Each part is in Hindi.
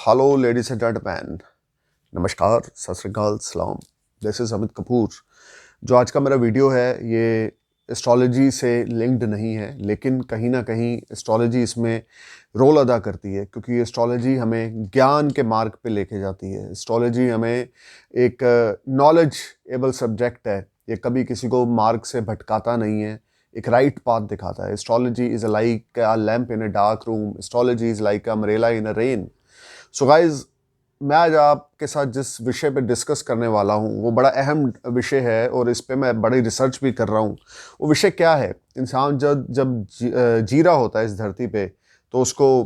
हेलो लेडीज एंड जेंटलमैन, नमस्कार, सत श्री अकाल, सलाम। This is Amit Kapoor. जो आज का मेरा वीडियो है ये एस्ट्रोलॉजी से लिंक्ड नहीं है, लेकिन कहीं ना कहीं एस्ट्रोलॉजी इसमें रोल अदा करती है, क्योंकि एस्ट्रोलॉजी हमें ज्ञान के मार्ग पे लेके जाती है। एस्ट्रोलॉजी हमें एक नॉलेज एबल सब्जेक्ट है, ये कभी किसी को मार्ग से भटकाता नहीं है, एक राइट पाथ दिखाता है। Astrology is like a lamp in a dark room, astrology is like a umbrella in a rain. So guys, मैं आज आपके साथ जिस विषय पे डिस्कस करने वाला हूँ वो बड़ा अहम विषय है और इस पे मैं बड़ी रिसर्च भी कर रहा हूँ। वो विषय क्या है? इंसान जब जब जी रहा होता है इस धरती पे, तो उसको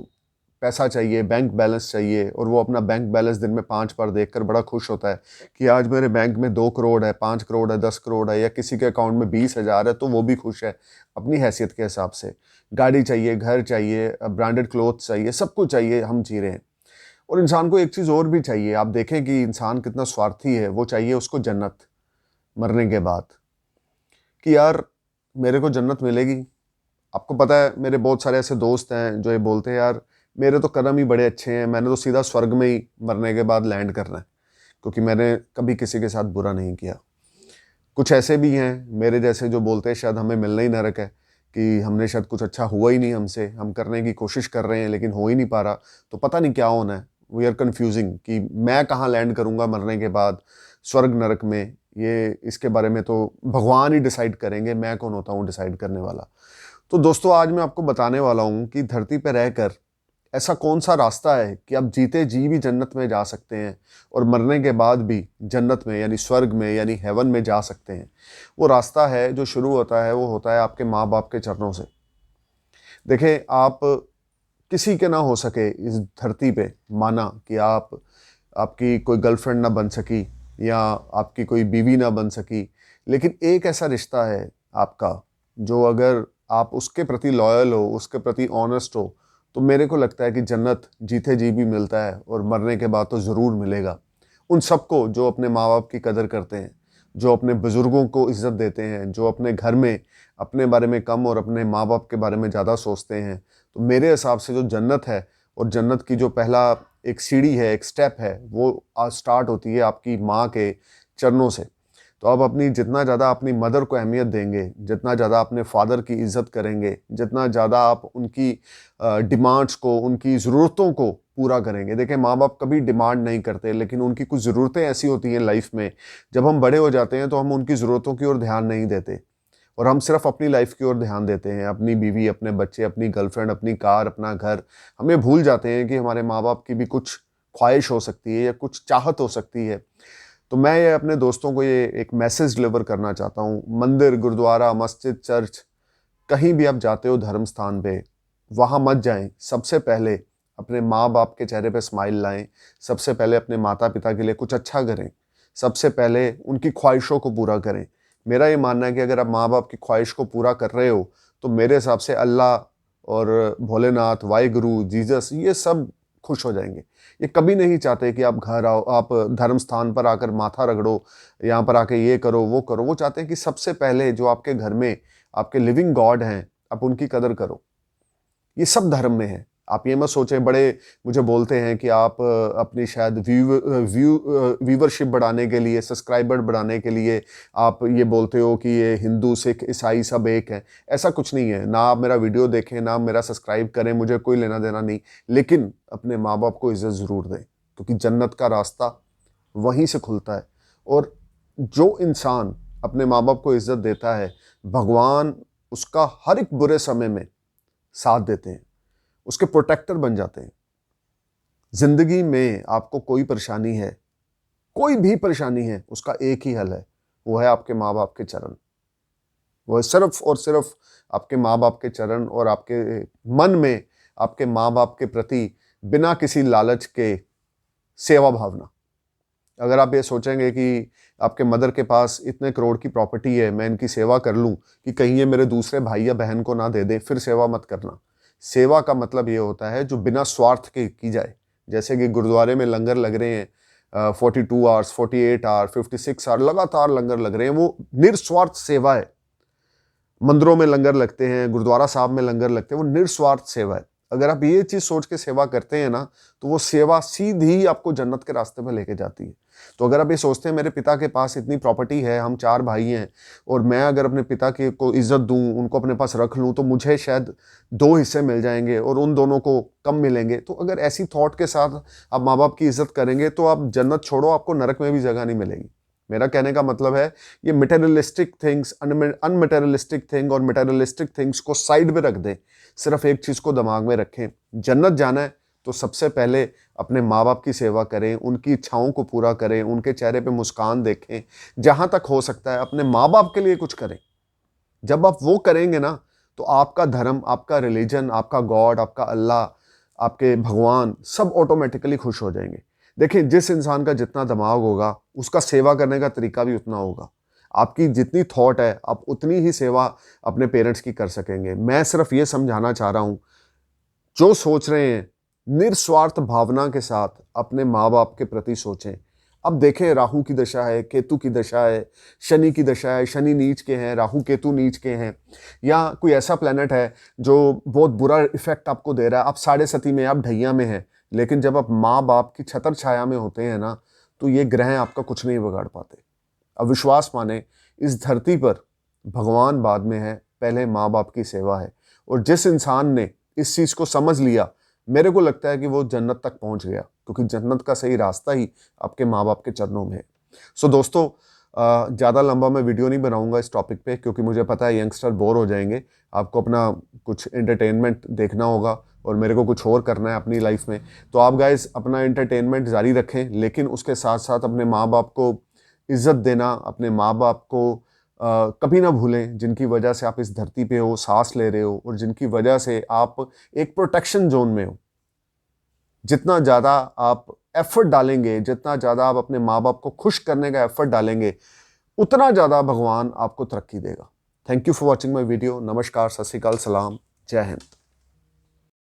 पैसा चाहिए, बैंक बैलेंस चाहिए, और वो अपना बैंक बैलेंस दिन में 5 बार देखकर बड़ा खुश होता है कि आज मेरे बैंक में 2 करोड़ है, 5 करोड़ है, 10 करोड़ है, या किसी के अकाउंट में 20,000 है तो वो भी खुश है अपनी हैसियत के हिसाब से। गाड़ी चाहिए, घर चाहिए, ब्रांडेड क्लोथ चाहिए, सब कुछ चाहिए, हम जी रहे हैं। और इंसान को एक चीज़ और भी चाहिए। आप देखें कि इंसान कितना स्वार्थी है, वो चाहिए उसको जन्नत मरने के बाद, कि यार मेरे को जन्नत मिलेगी। आपको पता है, मेरे बहुत सारे ऐसे दोस्त हैं जो ये बोलते हैं यार मेरे तो कर्म ही बड़े अच्छे हैं, मैंने तो सीधा स्वर्ग में ही मरने के बाद लैंड करना है, क्योंकि मैंने कभी किसी के साथ बुरा नहीं किया। कुछ ऐसे भी हैं मेरे जैसे जो बोलते हैं शायद हमें मिलना ही नरक है, कि हमने शायद कुछ अच्छा हुआ ही नहीं हमसे, हम करने की कोशिश कर रहे हैं लेकिन हो ही नहीं पा रहा, तो पता नहीं क्या होना है। वी आर कन्फ्यूजिंग कि मैं कहाँ लैंड करूँगा मरने के बाद, स्वर्ग नरक में, ये इसके बारे में तो भगवान ही डिसाइड करेंगे, मैं कौन होता हूँ डिसाइड करने वाला। तो दोस्तों, आज मैं आपको बताने वाला हूँ कि धरती पर रहकर ऐसा कौन सा रास्ता है कि आप जीते जी भी जन्नत में जा सकते हैं और मरने के बाद भी जन्नत में यानी स्वर्ग में यानी हेवन में जा सकते हैं। वो रास्ता है जो शुरू होता है, वो होता है आपके माँ बाप के चरणों से। देखें, आप किसी के ना हो सके इस धरती पे, माना कि आपकी कोई गर्लफ्रेंड ना बन सकी या आपकी कोई बीवी ना बन सकी, लेकिन एक ऐसा रिश्ता है आपका जो अगर आप उसके प्रति लॉयल हो, उसके प्रति ऑनेस्ट हो, तो मेरे को लगता है कि जन्नत जीते जी भी मिलता है और मरने के बाद तो ज़रूर मिलेगा। उन सबको जो अपने माँ बाप की कदर करते हैं, जो अपने बुज़ुर्गों को इज़्ज़त देते हैं, जो अपने घर में अपने बारे में कम और अपने माँ बाप के बारे में ज़्यादा सोचते हैं, तो मेरे हिसाब से जो जन्नत है, और जन्नत की जो पहला एक सीढ़ी है, एक स्टेप है, वो आज स्टार्ट होती है आपकी माँ के चरणों से। तो आप अपनी जितना ज़्यादा अपनी मदर को अहमियत देंगे, जितना ज़्यादा अपने फादर की इज़्ज़त करेंगे, जितना ज़्यादा आप उनकी डिमांड्स को, उनकी ज़रूरतों को पूरा करेंगे। देखिए, माँ बाप कभी डिमांड नहीं करते, लेकिन उनकी कुछ ज़रूरतें ऐसी होती हैं लाइफ में, जब हम बड़े हो जाते हैं तो हम उनकी ज़रूरतों की ओर ध्यान नहीं देते और हम सिर्फ अपनी लाइफ की ओर ध्यान देते हैं, अपनी बीवी, अपने बच्चे, अपनी गर्लफ्रेंड, अपनी कार, अपना घर। हम ये भूल जाते हैं कि हमारे माँ बाप की भी कुछ ख्वाहिश हो सकती है या कुछ चाहत हो सकती है। तो मैं ये अपने दोस्तों को ये एक मैसेज डिलीवर करना चाहता हूँ। मंदिर, गुरुद्वारा, मस्जिद, चर्च, कहीं भी आप जाते हो धर्म स्थान पे, वहाँ मत जाएं। सबसे पहले अपने माँ बाप के चेहरे पे स्माइल लाएं, सबसे पहले अपने माता पिता के लिए कुछ अच्छा करें, सबसे पहले उनकी ख्वाहिशों को पूरा करें। मेरा ये मानना है कि अगर आप माँ बाप की ख्वाहिश को पूरा कर रहे हो, तो मेरे हिसाब से अल्लाह और भोलेनाथ, वाहिगुरु, जीसस, ये सब खुश हो जाएंगे। ये कभी नहीं चाहते कि आप घर आओ, आप धर्म स्थान पर आकर माथा रगड़ो, यहाँ पर आके ये करो, वो करो। वो चाहते हैं कि सबसे पहले जो आपके घर में आपके लिविंग गॉड हैं, आप उनकी कदर करो। ये सब धर्म में है। आप ये मत सोचें, बड़े मुझे बोलते हैं कि आप अपनी शायद व्यूवरशिप बढ़ाने के लिए, सब्सक्राइबर बढ़ाने के लिए आप ये बोलते हो कि ये हिंदू, सिख, ईसाई सब एक हैं। ऐसा कुछ नहीं है। ना आप मेरा वीडियो देखें, ना मेरा सब्सक्राइब करें, मुझे कोई लेना देना नहीं, लेकिन अपने माँ बाप को इज़्ज़त ज़रूर दें, क्योंकि जन्नत का रास्ता वहीं से खुलता है। और जो इंसान अपने माँ बाप को इज़्ज़त देता है, भगवान उसका हर एक बुरे समय में साथ देते हैं, उसके प्रोटेक्टर बन जाते हैं। जिंदगी में आपको कोई परेशानी है, कोई भी परेशानी है, उसका एक ही हल है, वो है आपके माँ बाप के चरण। वो है सिर्फ और सिर्फ आपके माँ बाप के चरण, और आपके मन में आपके माँ बाप के प्रति बिना किसी लालच के सेवा भावना। अगर आप ये सोचेंगे कि आपके मदर के पास इतने करोड़ की प्रॉपर्टी है, मैं इनकी सेवा कर लूँ कि कहीं ये मेरे दूसरे भाई या बहन को ना दे दे, फिर सेवा मत करना। सेवा का मतलब ये होता है जो बिना स्वार्थ के की जाए। जैसे कि गुरुद्वारे में लंगर लग रहे हैं, 42 आवर्स, 48 आवर, 56 आवर लगातार लंगर लग रहे हैं, वो निस्वार्थ सेवा है। मंदिरों में लंगर लगते हैं, गुरुद्वारा साहब में लंगर लगते हैं, वो निस्वार्थ सेवा है। अगर आप ये चीज़ सोच के सेवा करते हैं ना, तो वो सेवा सीधी आपको जन्नत के रास्ते पे लेके जाती है। तो अगर आप ये सोचते हैं मेरे पिता के पास इतनी प्रॉपर्टी है, हम 4 भाई हैं और मैं अगर अपने पिता के को इज़्ज़त दूँ, उनको अपने पास रख लूँ, तो मुझे शायद 2 हिस्से मिल जाएँगे और उन दोनों को कम मिलेंगे। तो अगर ऐसी थॉट के साथ आप माँ-बाप की इज़्ज़त करेंगे, तो आप जन्नत छोड़ो, आपको नरक में भी जगह नहीं मिलेगी। मेरा कहने का मतलब है, ये मटेरियलिस्टिक थिंग्स, अनमटेरियलिस्टिक थिंग और मटेरियलिस्टिक थिंग्स को साइड में रख दें। सिर्फ एक चीज़ को दिमाग में रखें, जन्नत जाना है तो सबसे पहले अपने माँ-बाप की सेवा करें, उनकी इच्छाओं को पूरा करें, उनके चेहरे पे मुस्कान देखें। जहाँ तक हो सकता है अपने माँ-बाप के लिए कुछ करें। जब आप वो करेंगे ना, तो आपका धर्म, आपका रिलीजन, आपका गॉड, आपका अल्लाह, आपके भगवान सब ऑटोमेटिकली खुश हो जाएंगे। देखिए, जिस इंसान का जितना दिमाग होगा, उसका सेवा करने का तरीका भी उतना होगा। आपकी जितनी थॉट है, आप उतनी ही सेवा अपने पेरेंट्स की कर सकेंगे। मैं सिर्फ ये समझाना चाह रहा हूँ, जो सोच रहे हैं, निस्वार्थ भावना के साथ अपने माँ-बाप के प्रति सोचें। अब देखें, राहु की दशा है, केतु की दशा है, शनि की दशा है, शनि नीच के हैं, राहु केतु नीच के हैं, या कोई ऐसा प्लैनेट है जो बहुत बुरा इफेक्ट आपको दे रहा है, आप साढ़े सती में, आप ढैया में हैं। लेकिन जब आप माँ-बाप की छत्र छाया में होते हैं ना, तो ये ग्रह आपका कुछ नहीं बिगाड़ पाते। अब विश्वास माने, इस धरती पर भगवान बाद में है, पहले माँ-बाप की सेवा है। और जिस इंसान ने इस चीज़ को समझ लिया, मेरे को लगता है कि वो जन्नत तक पहुंच गया, क्योंकि जन्नत का सही रास्ता ही आपके माँ-बाप के चरणों में है। सो दोस्तों, ज़्यादा लंबा मैं वीडियो नहीं बनाऊंगा इस टॉपिक पे, क्योंकि मुझे पता है यंगस्टर बोर हो जाएंगे। आपको अपना कुछ एंटरटेनमेंट देखना होगा और मेरे को कुछ और करना है अपनी लाइफ में। तो आप गाइस अपना एंटरटेनमेंट जारी रखें, लेकिन उसके साथ साथ अपने माँ-बाप को इज़्ज़त देना, अपने माँ-बाप को कभी ना भूलें, जिनकी वजह से आप इस धरती पे हो, सांस ले रहे हो, और जिनकी वजह से आप एक प्रोटेक्शन जोन में हो। जितना ज़्यादा आप एफर्ट डालेंगे, जितना ज़्यादा आप अपने माँ-बाप को खुश करने का एफर्ट डालेंगे, उतना ज़्यादा भगवान आपको तरक्की देगा। Thank you for watching my video. नमस्कार, सत श्री अकाल, सलाम, जय हिंद।